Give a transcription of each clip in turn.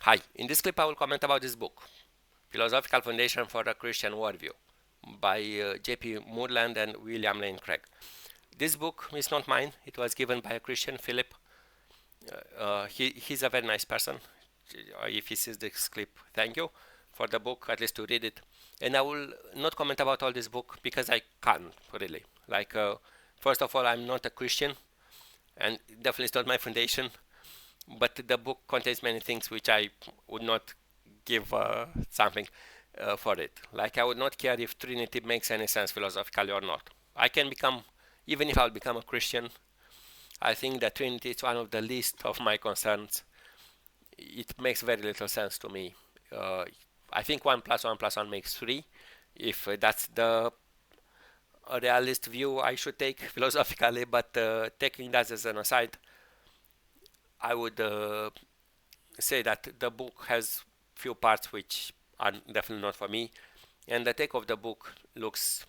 Hi, in this clip I will comment about this book, Philosophical Foundation for a Christian Worldview, by J.P. Moreland and William Lane Craig. This book is not mine, it was given by a Christian, Philip. He's a very nice person. If he sees this clip, thank you for the book, at least to read it. And I will not comment about all this book because I can't really. First of all, I'm not a Christian, and definitely it's not my foundation. But the book contains many things which I would not give something for it. Like I would not care if Trinity makes any sense philosophically or not. I can become, even if I'll become a Christian, I think that Trinity is one of the least of my concerns. It makes very little sense to me. I think 1 plus 1 plus 1 makes 3. If that's the realist view I should take philosophically, but taking that as an aside, I would say that the book has few parts which are definitely not for me, and the take of the book looks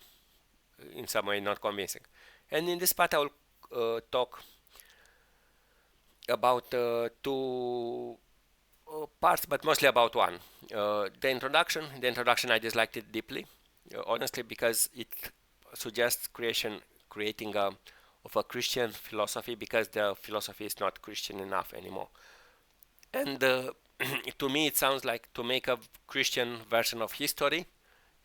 in some way not convincing. And in this part I will talk about two parts, but mostly about one. The introduction. The introduction I disliked it deeply, honestly, because it suggests creating of a Christian philosophy, because the philosophy is not Christian enough anymore. And to me, it sounds like to make a Christian version of history.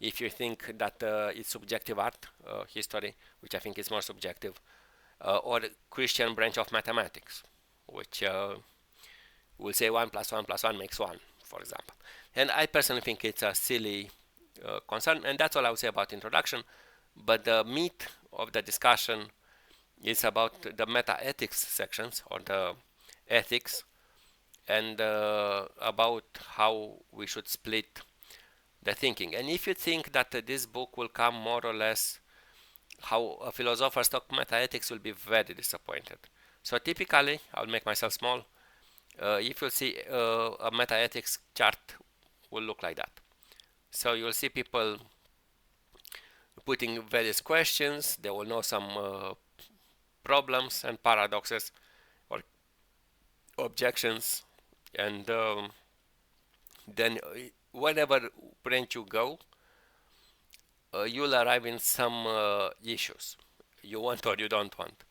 If you think that it's subjective art, history, which I think is more subjective, or Christian branch of mathematics, which will say 1 plus 1 plus 1 makes 1, for example. And I personally think it's a silly concern, and that's all I would say about introduction. But the meat of the discussion is about the meta-ethics sections, or the ethics, and about how we should split the thinking. And if you think that this book will come more or less how a philosopher's talk meta-ethics, will be very disappointed. So typically, I'll make myself small. If you see a meta-ethics chart will look like that. So you'll see people putting various questions. They will know some problems and paradoxes or objections, and then whatever branch you go, you'll arrive in some issues you want or you don't want.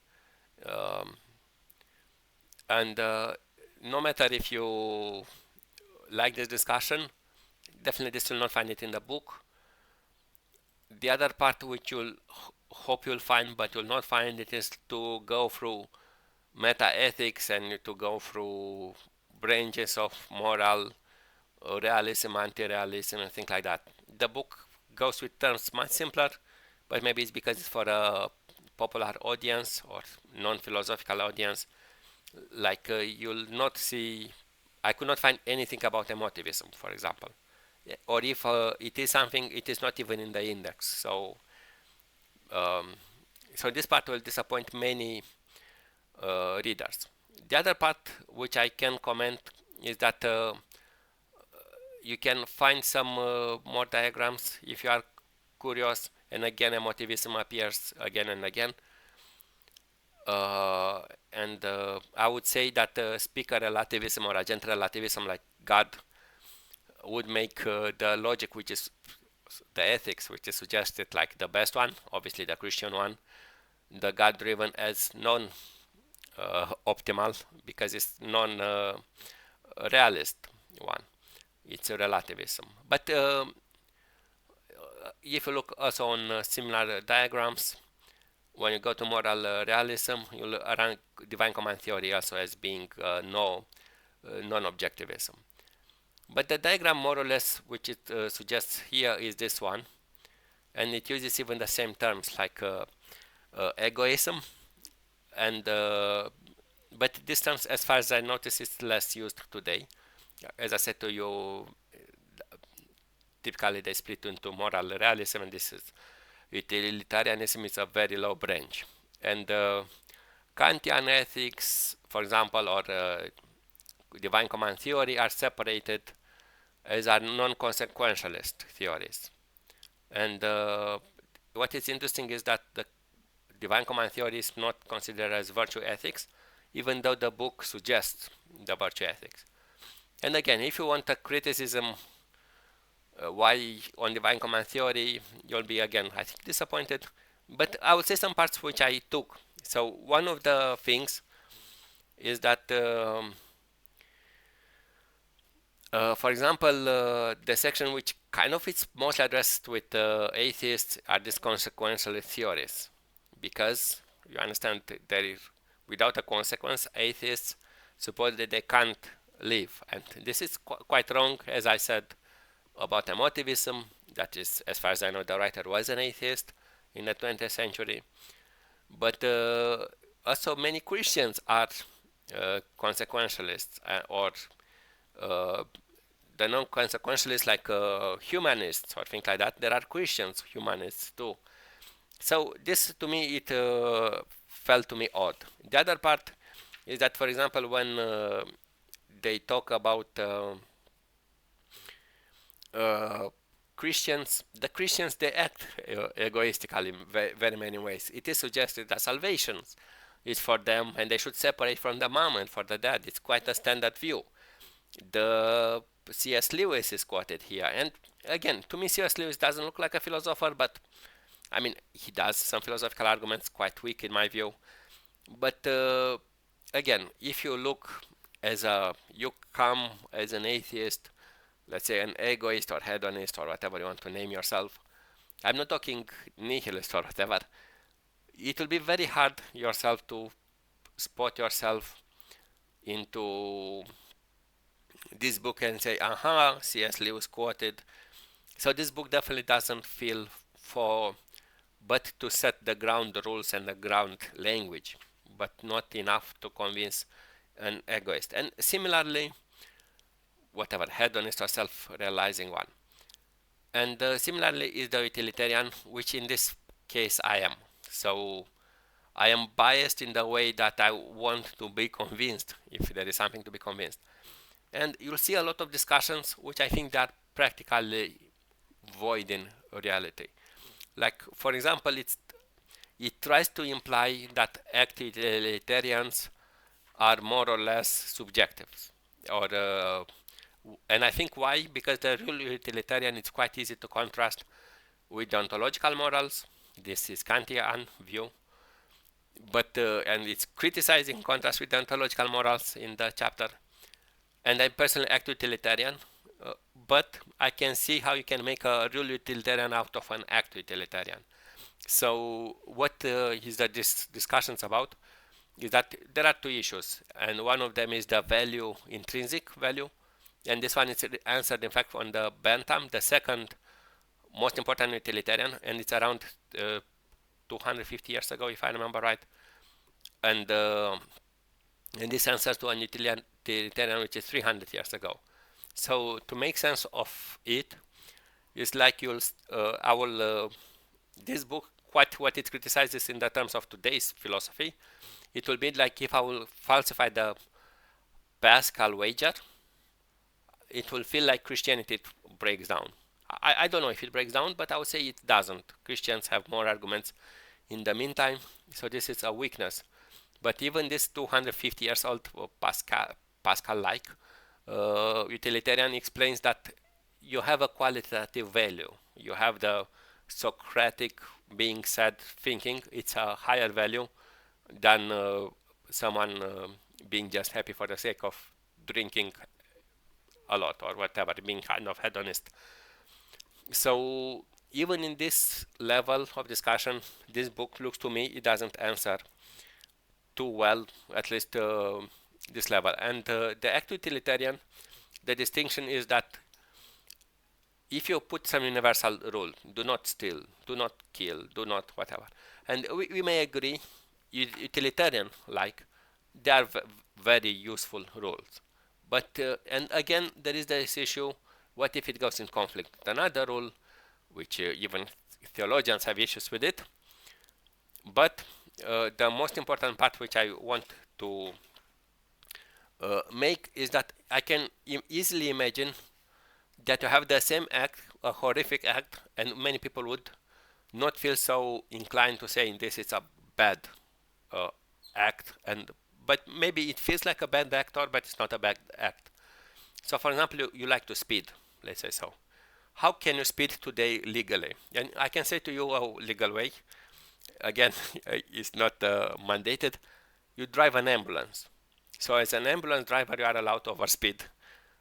Um, and no matter if you like this discussion, definitely this will not find it in the book. The other part which you'll hope you'll find but you'll not find it is to go through meta-ethics and to go through branches of moral, realism, anti-realism, and things like that. The book goes with terms much simpler, but maybe it's because it's for a popular audience or non-philosophical audience. Like you'll not see, I could not find anything about emotivism, for example. Or if it is something, it is not even in the index. Um, so this part will disappoint many readers. The other part which I can comment is that you can find some more diagrams if you are curious, and again emotivism appears again and again. And I would say that speaker relativism or agent relativism, like God, would make the logic, which is the ethics, which is suggested, like the best one, obviously the Christian one, the God driven as non optimal, because it's non realist one. It's a relativism. But if you look also on similar diagrams, when you go to moral realism, you'll rank divine command theory also as being non-objectivism. But the diagram more or less which it suggests here is this one, and it uses even the same terms like egoism, and but this terms, as far as I notice, is less used today. As I said to you, typically they split into moral realism, and this is utilitarianism is a very low branch. And Kantian ethics, for example, or divine command theory are separated as are non-consequentialist theories. And what is interesting is that the divine command theory is not considered as virtue ethics, even though the book suggests the virtue ethics. And again, if you want a criticism why on divine command theory, you'll be again, I think, disappointed. But I would say some parts which I took. So one of the things is that, for example, the section which kind of is mostly addressed with atheists are these consequentialist theories, because you understand there is, without a consequence, atheists suppose that they can't live, and this is quite wrong. As I said about emotivism, that is, as far as I know, the writer was an atheist in the 20th century, but also many Christians are consequentialists, or uh, the non-consequentialists like humanists or things like that. There are Christians humanists too. So this to me, it felt to me odd. The other part is that, for example, when they talk about uh, Christians, the Christians, they act egoistically in very many ways. It is suggested that salvation is for them and they should separate from the mom and for the dad. It's quite a standard view. The C.S. Lewis is quoted here, and again, to me, C.S. Lewis doesn't look like a philosopher, but I mean, he does some philosophical arguments, quite weak in my view. But again, if you look you come as an atheist, let's say an egoist or hedonist or whatever you want to name yourself. I'm not talking nihilist or whatever. It will be very hard yourself to spot yourself into this book and say, aha, C.S. Lewis quoted. So this book definitely doesn't feel for, but to set the ground rules and the ground language, but not enough to convince an egoist. And similarly, whatever, hedonist or self-realizing one. And similarly is the utilitarian, which in this case I am. So I am biased in the way that I want to be convinced, if there is something to be convinced. And you'll see a lot of discussions which I think that practically void in reality. Like, for example, it tries to imply that active utilitarians are more or less subjective, or and I think why? Because the real utilitarian is quite easy to contrast with the ontological morals. This is Kantian view, but and it's criticized in contrast with the ontological morals in the chapter. And I personally act utilitarian, but I can see how you can make a real utilitarian out of an act utilitarian. So what is the discussions about is that there are two issues, and one of them is the value, intrinsic value, and this one is answered in fact on the Bentham, the second most important utilitarian, and it's around 250 years ago, if I remember right, and this answers to an utilitarian which is 300 years ago. So to make sense of it, it's like I will this book, quite what it criticizes in the terms of today's philosophy, it will be like if I will falsify the Pascal wager, it will feel like Christianity breaks down. I don't know if it breaks down, but I would say it doesn't. Christians have more arguments in the meantime, so this is a weakness. But even this 250 years old Pascal-like utilitarian explains that you have a qualitative value. You have the Socratic being said thinking. It's a higher value than someone being just happy for the sake of drinking a lot or whatever, being kind of hedonist. So even in this level of discussion, this book looks to me, it doesn't answer too well, at least this level. And the act utilitarian, the distinction is that if you put some universal rule, do not steal, do not kill, do not whatever, and we may agree, utilitarian like, they are very useful rules. But and again, there is this issue: what if it goes in conflict with another rule, which even theologians have issues with it. But the most important part which I want to make is that I can easily imagine that you have the same act, a horrific act, and many people would not feel so inclined to say this is a bad act, and but maybe it feels like a bad act, or but it's not a bad act. So for example, you like to speed, let's say so. How can you speed today legally? And I can say to you a legal way. Again, it's not mandated. You drive an ambulance. So as an ambulance driver, you are allowed to overspeed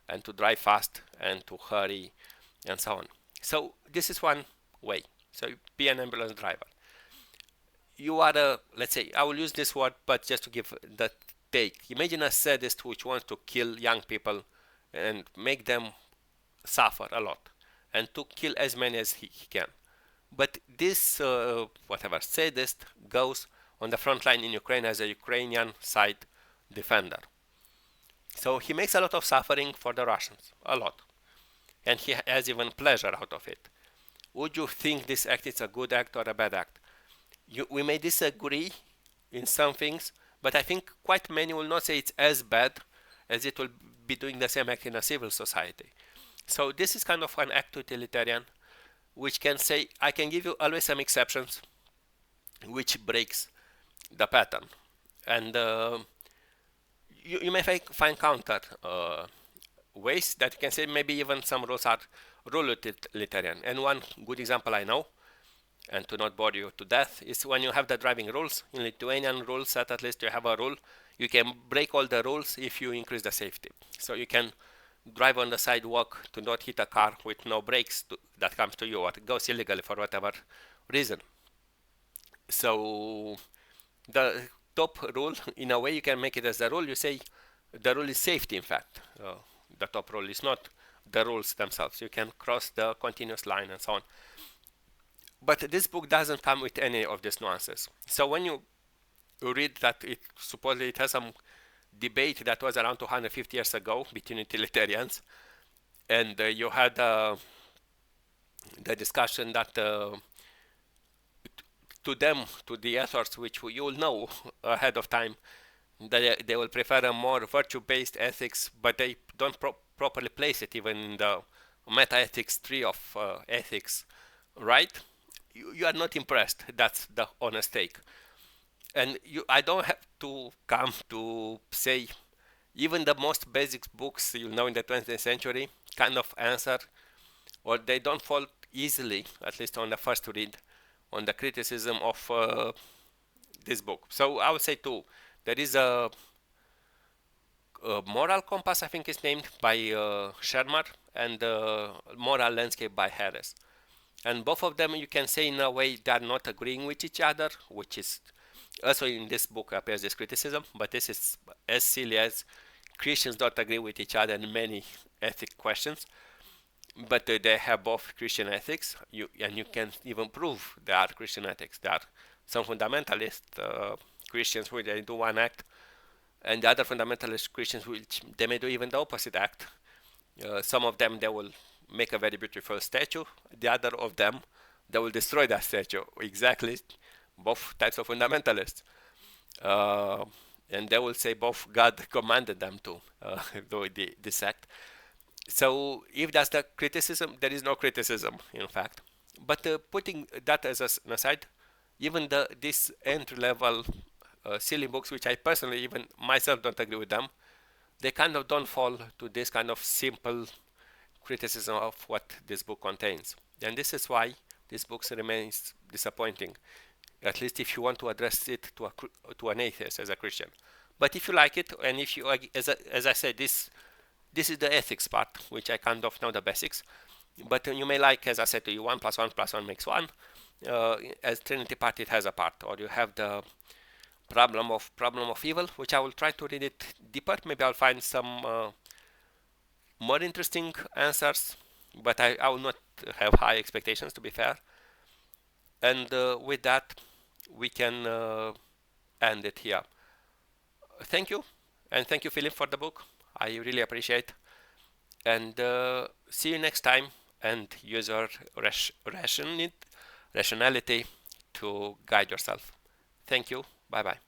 and to drive fast and to hurry and so on. So this is one way. So you be an ambulance driver. You are a, let's say, I will use this word, but just to give the take. Imagine a sadist which wants to kill young people and make them suffer a lot and to kill as many as he can. But this, whatever, sadist goes on the front line in Ukraine as a Ukrainian side defender. So he makes a lot of suffering for the Russians, a lot. And he has even pleasure out of it. Would you think this act is a good act or a bad act? We may disagree in some things, but I think quite many will not say it's as bad as it will be doing the same act in a civil society. So this is kind of an act utilitarian, which can say, I can give you always some exceptions, which breaks the pattern. And you may find counter ways that you can say maybe even some rules are rule utilitarian. And one good example I know, and to not bore you to death, is when you have the driving rules. In Lithuanian rules set, at least you have a rule. You can break all the rules if you increase the safety. So you can drive on the sidewalk to not hit a car with no brakes that comes to you or goes illegally for whatever reason. So the top rule, in a way you can make it as the rule. You say the rule is safety, in fact. The top rule is not the rules themselves. You can cross the continuous line and so on. But this book doesn't come with any of these nuances. So when you read that it supposedly it has some debate that was around 250 years ago between utilitarians, and you had the discussion that to them, to the authors, which you will know ahead of time, they will prefer a more virtue-based ethics, but they don't properly place it even in the meta-ethics tree of ethics, right? You are not impressed. That's the honest take. And I don't have to come to say even the most basic books you know in the 20th century kind of answer, or they don't fall easily, at least on the first read, on the criticism of this book. So I would say too, there is a Moral Compass, I think is named, by Shermer, and Moral Landscape by Harris. And both of them, you can say in a way, they are not agreeing with each other, which is also in this book appears this criticism, but this is as silly as Christians don't agree with each other in many ethic questions, but they have both Christian ethics, and you can even prove they are Christian ethics. There are some fundamentalist Christians who they do one act, and the other fundamentalist Christians which they may do even the opposite act. Some of them, they will make a very beautiful statue. The other of them, they will destroy that statue. Exactly, both types of fundamentalists. And they will say both God commanded them to do this act. So if that's the criticism, there is no criticism, in fact. But putting that as an aside, even these entry-level silly books, which I personally, even myself, don't agree with them, they kind of don't fall to this kind of simple criticism of what this book contains. And this is why this book remains disappointing, at least if you want to address it to an atheist as a Christian. But if you like it, and if you, as I said, this is the ethics part, which I kind of know the basics. But you may like, as I said to you, 1 + 1 + 1 makes 1. As Trinity part, it has a part. Or you have the problem of evil, which I will try to read it deeper. Maybe I'll find some more interesting answers, but I will not have high expectations, to be fair. And with that, we can end it here. Thank you, and thank you, Philip, for the book. I really appreciate. And see you next time, and use your rationality to guide yourself. Thank you. Bye bye.